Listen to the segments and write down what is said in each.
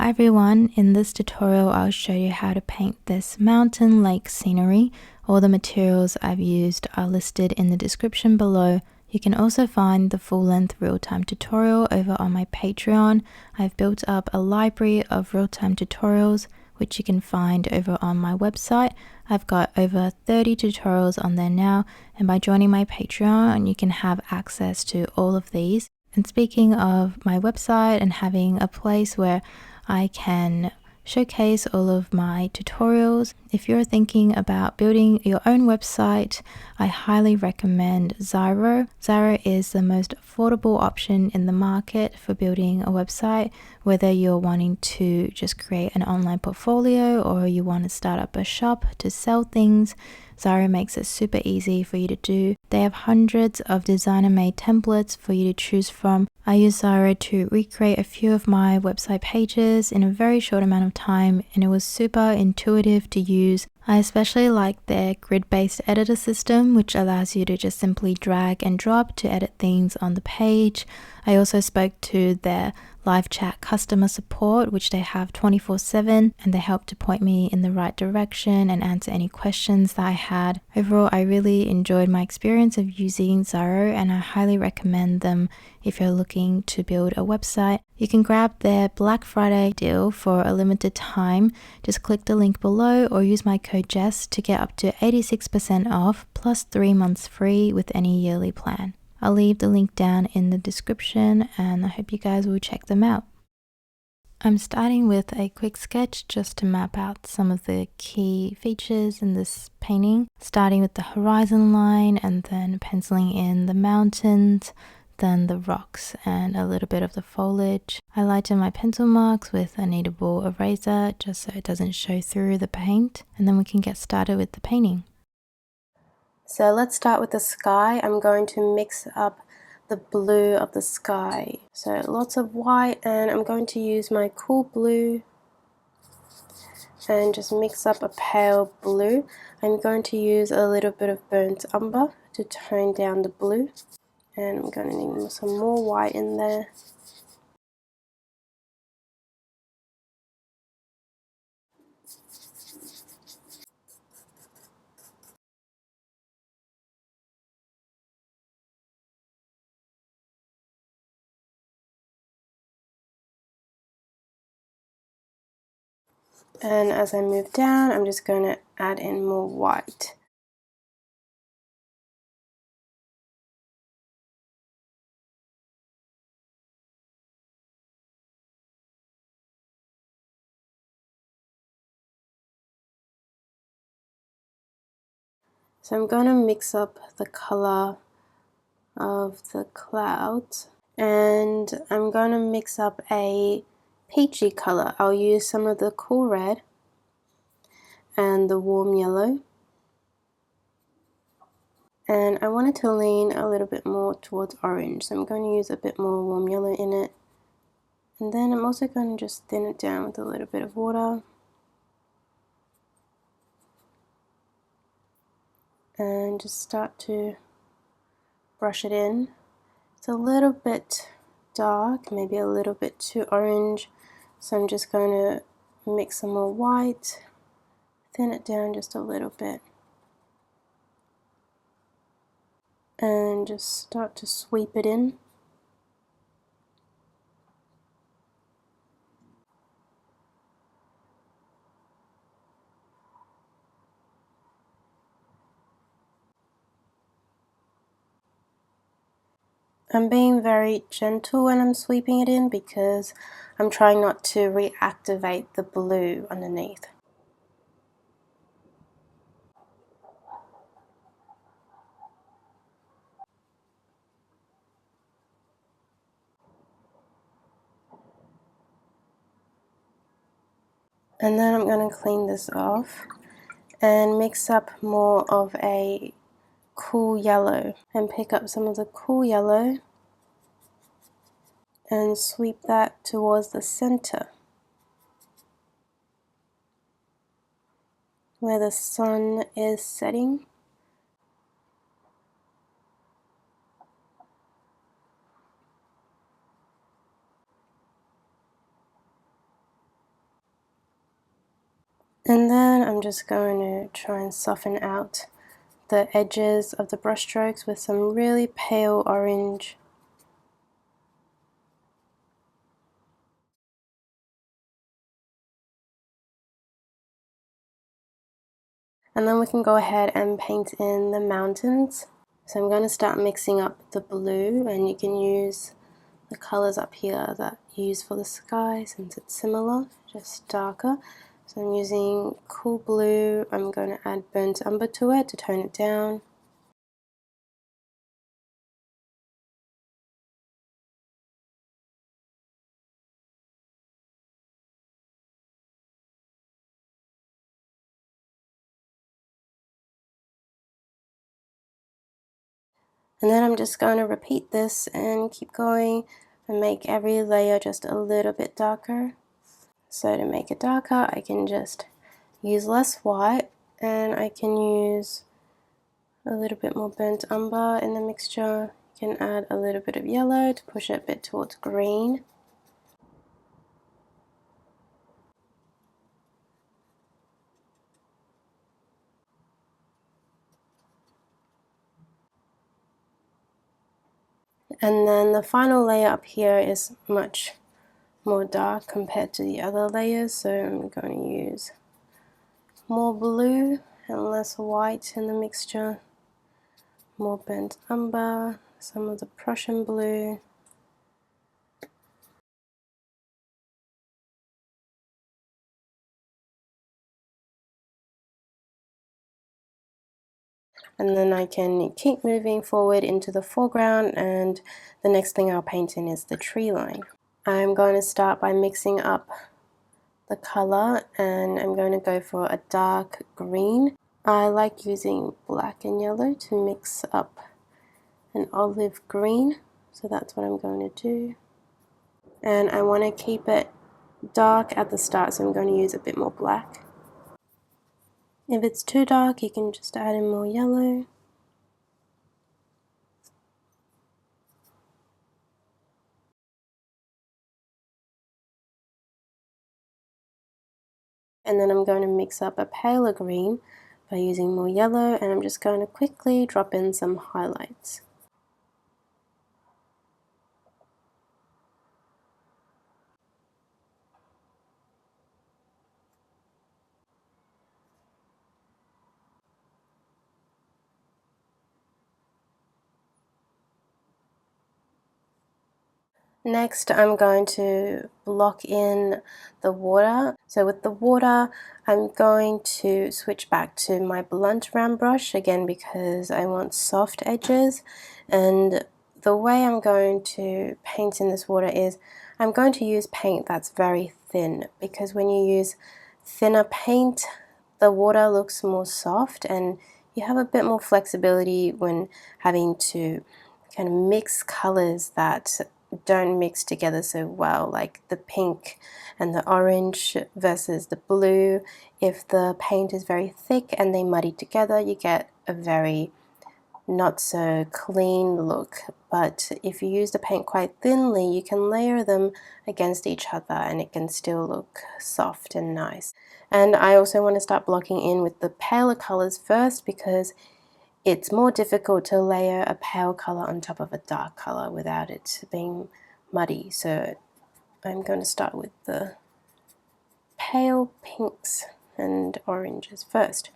Hi everyone, in this tutorial I'll show you how to paint this mountain lake scenery. All the materials I've used are listed in the description below. You can also find the full-length real-time tutorial over on my Patreon. I've built up a library of real-time tutorials which you can find over on my website. I've got over 30 tutorials on there now, and by joining my Patreon you can have access to all of these. And speaking of my website and having a place where I can showcase all of my tutorials, if you're thinking about building your own website, I highly recommend Xiro. Xiro is the most affordable option in the market for building a website, whether you're wanting to just create an online portfolio or you want to start up a shop to sell things. Xiro makes it super easy for you to do. They have hundreds of designer-made templates for you to choose from. I use Xiro to recreate a few of my website pages in a very short amount of time, and it was super intuitive to use. I especially like their grid-based editor system, which allows you to just simply drag and drop to edit things on the page. I also spoke to their live chat customer support, which they have 24/7, and they helped to point me in the right direction and answer any questions that I had. Overall, I really enjoyed my experience of using Xiro, and I highly recommend them if you're looking to build a website. You can grab their Black Friday deal for a limited time. Just click the link below or use my code Jess to get up to 86% off plus 3 months free with any yearly plan. I'll leave the link down in the description, and I hope you guys will check them out. I'm starting with a quick sketch just to map out some of the key features in this painting, starting with the horizon line and then penciling in the mountains, then the rocks and a little bit of the foliage. I lighten my pencil marks with a kneadable eraser just so it doesn't show through the paint, and then we can get started with the painting. So let's start with the sky. I'm going to mix up the blue of the sky. So lots of white, and I'm going to use my cool blue and just mix up a pale blue. I'm going to use a little bit of burnt umber to tone down the blue, and I'm going to need some more white in there. And as I move down, I'm just going to add in more white. So I'm going to mix up the color of the clouds, and I'm going to mix up a peachy color. I'll use some of the cool red and the warm yellow, and I wanted to lean a little bit more towards orange, so I'm going to use a bit more warm yellow in it. And then I'm also going to just thin it down with a little bit of water and just start to brush it in. It's a little bit dark, maybe a little bit too orange, so I'm just going to mix some more white, thin it down just a little bit, and just start to sweep it in. I'm being very gentle when I'm sweeping it in because I'm trying not to reactivate the blue underneath. And then I'm going to clean this off and mix up more of a cool yellow and pick up some of the cool yellow and sweep that towards the center where the sun is setting. And then I'm just going to try and soften out the edges of the brush strokes with some really pale orange. And then we can go ahead and paint in the mountains. So I'm going to start mixing up the blue, and you can use the colors up here that you use for the sky since it's similar, just darker. So I'm using cool blue. I'm going to add burnt umber to it to tone it down. And then I'm just going to repeat this and keep going and make every layer just a little bit darker. So to make it darker, I can just use less white, and I can use a little bit more burnt umber in the mixture. You can add a little bit of yellow to push it a bit towards green. And then the final layer up here is much more dark compared to the other layers, so I'm going to use more blue and less white in the mixture, more burnt umber, some of the Prussian blue. And then I can keep moving forward into the foreground, and the next thing I'll paint in is the tree line. I'm going to start by mixing up the color, and I'm going to go for a dark green. I like using black and yellow to mix up an olive green, so that's what I'm going to do. And I want to keep it dark at the start, so I'm going to use a bit more black. If it's too dark, you can just add in more yellow. And then I'm going to mix up a paler green by using more yellow, and I'm just going to quickly drop in some highlights. Next, I'm going to block in the water. So with the water, I'm going to switch back to my blunt round brush again because I want soft edges. And the way I'm going to paint in this water is I'm going to use paint that's very thin, because when you use thinner paint, the water looks more soft and you have a bit more flexibility when having to kind of mix colors that don't mix together so well, like the pink and the orange versus the blue. If the paint is very thick and they muddy together, you get a very not so clean look. But if you use the paint quite thinly, you can layer them against each other and it can still look soft and nice. And I also want to start blocking in with the paler colors first, because it's more difficult to layer a pale color on top of a dark color without it being muddy. So I'm going to start with the pale pinks and oranges first.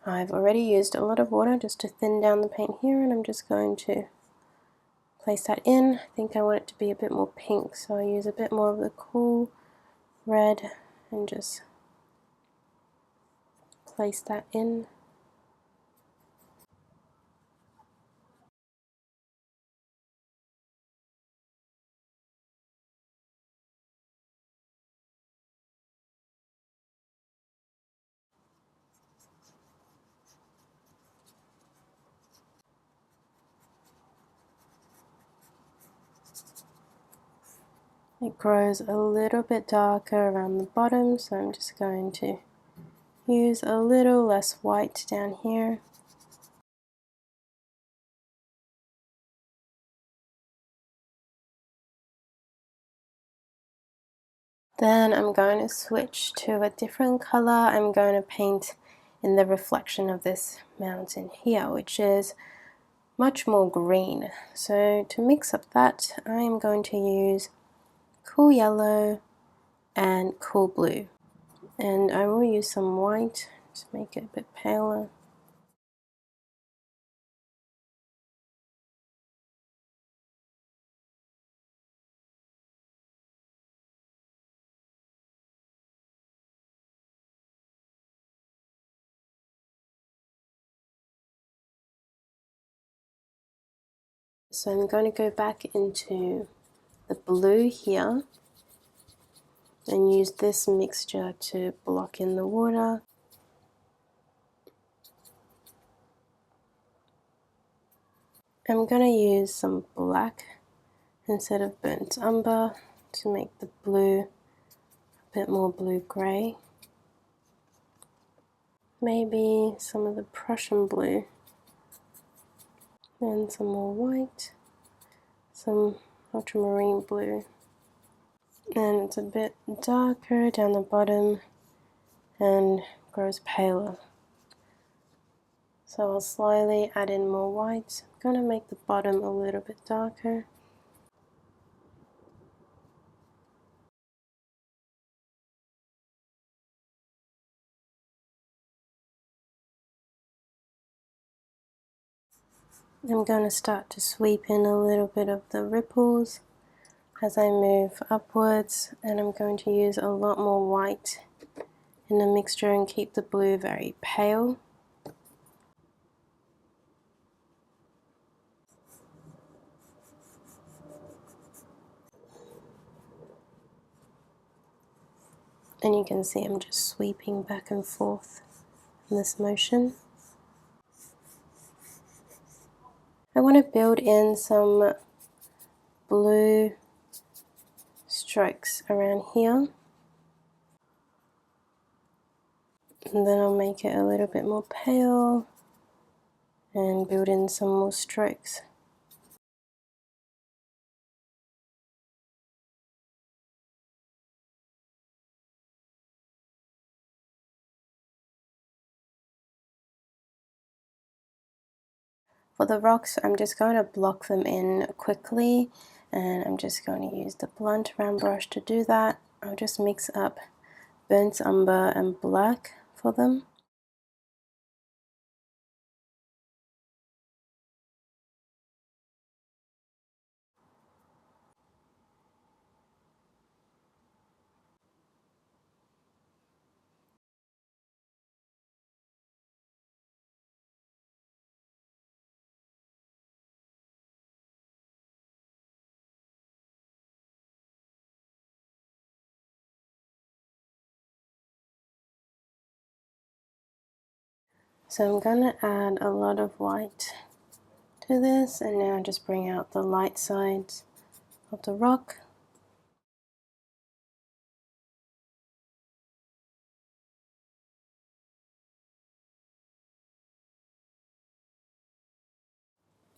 I've already used a lot of water just to thin down the paint here, and I'm just going to place that in. I think I want it to be a bit more pink, so I use a bit more of the cool red and just place that in. It grows a little bit darker around the bottom, so I'm just going to use a little less white down here. Then I'm going to switch to a different color. I'm going to paint in the reflection of this mountain here, which is much more green. So to mix up that, I am going to use cool yellow and cool blue. And I will use some white to make it a bit paler. So I'm going to go back into the blue here and use this mixture to block in the water. I'm going to use some black instead of burnt umber to make the blue a bit more blue-grey. Maybe some of the Prussian blue, and some more white, some ultramarine blue, and it's a bit darker down the bottom and grows paler. So I'll slowly add in more white. I'm going to make the bottom a little bit darker. I'm going to start to sweep in a little bit of the ripples as I move upwards, and I'm going to use a lot more white in the mixture and keep the blue very pale. And you can see I'm just sweeping back and forth in this motion. I want to build in some blue strokes around here, and then I'll make it a little bit more pale and build in some more strokes. For the rocks, I'm just going to block them in quickly, and I'm just going to use the blunt round brush to do that. I'll just mix up burnt umber and black for them. So I'm going to add a lot of white to this, and now just bring out the light sides of the rock.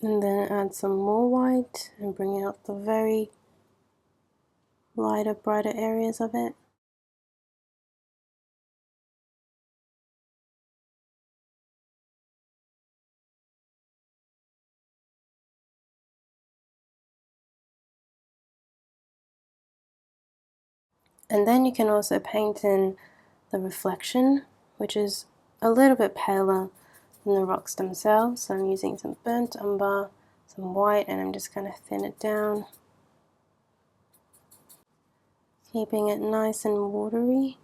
And then add some more white and bring out the very lighter, brighter areas of it. And then you can also paint in the reflection, which is a little bit paler than the rocks themselves. So I'm using some burnt umber, some white, and I'm just going to thin it down, keeping it nice and watery.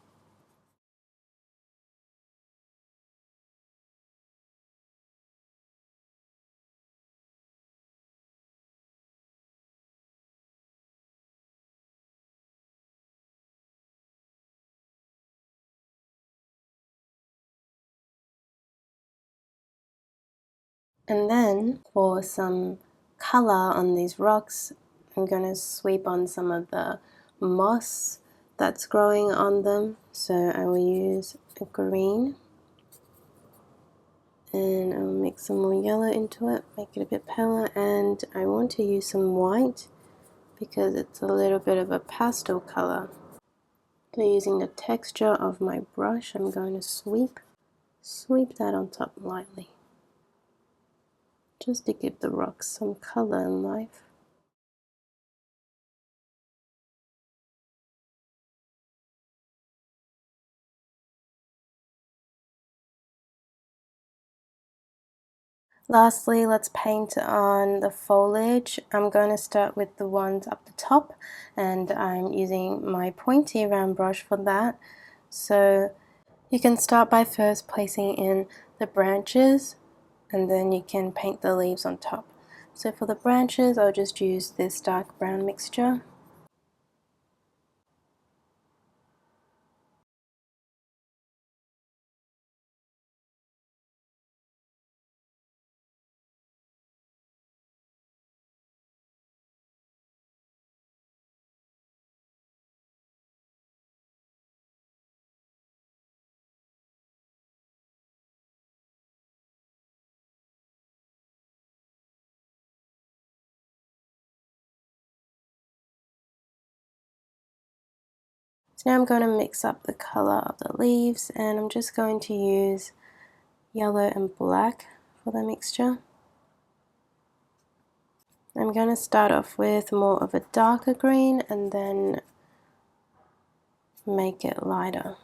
And then for some color on these rocks, I'm going to sweep on some of the moss that's growing on them. So I will use a green, and I'll mix some more yellow into it, make it a bit paler, and I want to use some white because it's a little bit of a pastel color. So using the texture of my brush, I'm going to sweep that on top lightly, just to give the rocks some color and life. Lastly, let's paint on the foliage. I'm going to start with the ones up the top, and I'm using my pointy round brush for that. So you can start by first placing in the branches, and then you can paint the leaves on top. So for the branches, I'll just use this dark brown mixture. So now I'm going to mix up the color of the leaves, and I'm just going to use yellow and black for the mixture. I'm going to start off with more of a darker green and then make it lighter.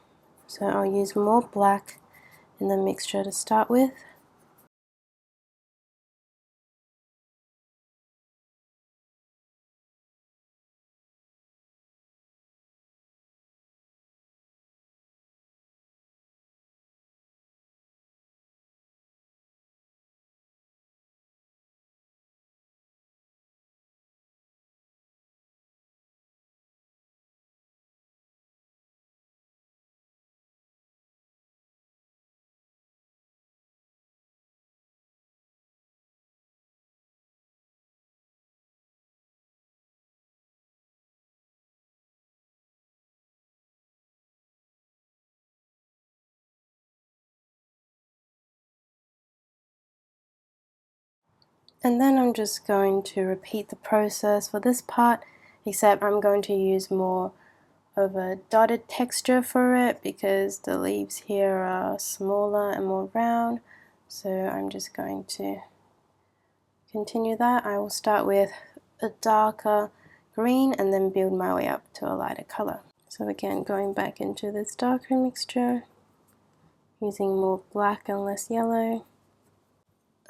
So I'll use more black in the mixture to start with. And then I'm just going to repeat the process for this part, except I'm going to use more of a dotted texture for it because the leaves here are smaller and more round. So I'm just going to continue that. I will start with a darker green and then build my way up to a lighter color. So again, going back into this darker mixture, using more black and less yellow,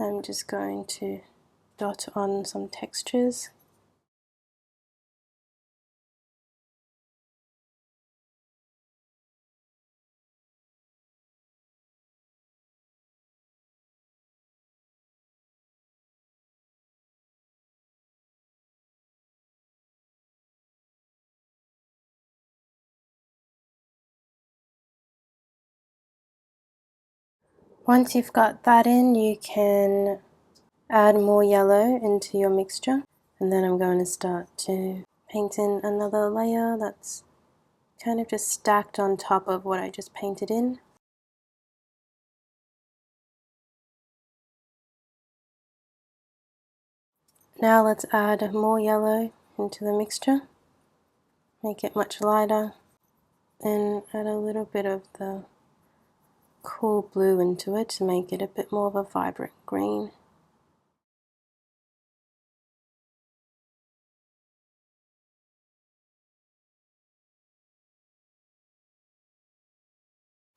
I'm just going to dot on some textures. Once you've got that in, you can add more yellow into your mixture, and then I'm going to start to paint in another layer that's kind of just stacked on top of what I just painted in. Now let's add more yellow into the mixture, make it much lighter, and add a little bit of the cool blue into it to make it a bit more of a vibrant green.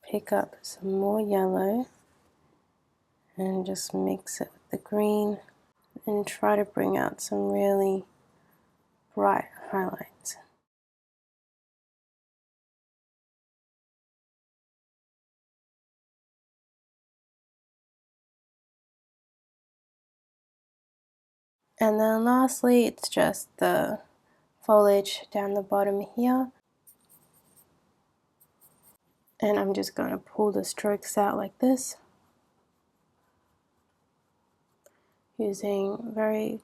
Pick up some more yellow and just mix it with the green and try to bring out some really bright highlights. And then lastly, it's just the foliage down the bottom here. And I'm just going to pull the strokes out like this, using very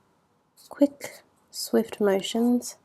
quick, swift motions.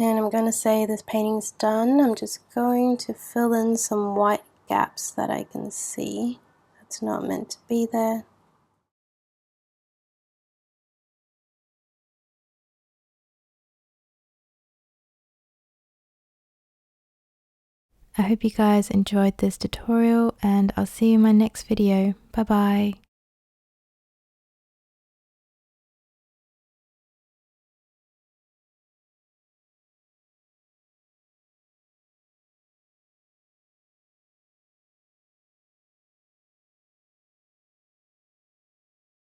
And I'm going to say this painting's done. I'm just going to fill in some white gaps that I can see. That's not meant to be there. I hope you guys enjoyed this tutorial and I'll see you in my next video. Bye bye.